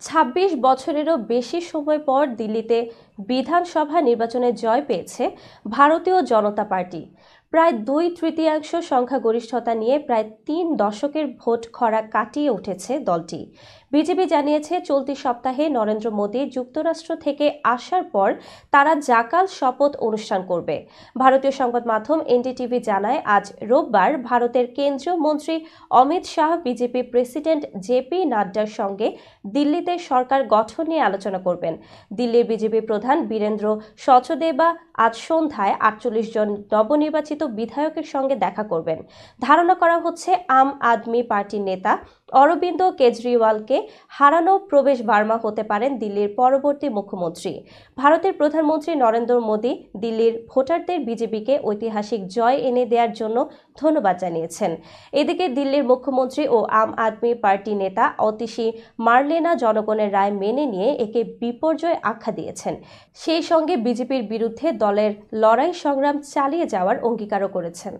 ২৬ বছরেরও বেশি সময় পর দিল্লিতে বিধানসভা নির্বাচনে জয় পেয়েছে ভারতীয় জনতা পার্টি। প্রায় ২/৩ সংখ্যাগরিষ্ঠতা নিয়ে প্রায় ৩ দশকের ভোট খরা কাটিয়ে উঠেছে দলটি। বিজেপি জানিয়েছে, চলতি সপ্তাহে নরেন্দ্র মোদী যুক্তরাষ্ট্র থেকে আসার পর তারা জাকাল শপথ অনুষ্ঠান করবে। ভারতীয় সংবাদ মাধ্যম এনডিটিভি জানায়, আজ রোববার ভারতের কেন্দ্রীয় মন্ত্রী Amit Shah BJP president JP নাড্ডার সঙ্গে দিল্লিতে সরকার গঠন নিয়ে আলোচনা করবেন। দিল্লির বিজেপি প্রধান বীরেন্দ্র সচদেবা আজ সন্ধ্যায় ৪৮ জন নবনির্বাচিত বিধায়কের সঙ্গে দেখা করবেন। ধারণা করা হচ্ছে, আম আদমি পার্টির নেতা অরবিন্দ কেজরিওয়ালকে হারানো প্রবেশ ভার্মা হতে পারেন দিল্লির পরবর্তী মুখ্যমন্ত্রী। ভারতের প্রধানমন্ত্রী নরেন্দ্র মোদী দিল্লির ভোটারদের বিজেপিকে ঐতিহাসিক জয় এনে দেওয়ার জন্য ধন্যবাদ জানিয়েছেন। এদিকে দিল্লির মুখ্যমন্ত্রী ও আম আদমি পার্টি নেতা অতিশী মার্লেনা জনগণের রায় মেনে নিয়ে একে বিপর্যয় আখ্যা দিয়েছেন। সেই সঙ্গে বিজেপির বিরুদ্ধে দলের লড়াই সংগ্রাম চালিয়ে যাওয়ার অঙ্গীকারও করেছেন।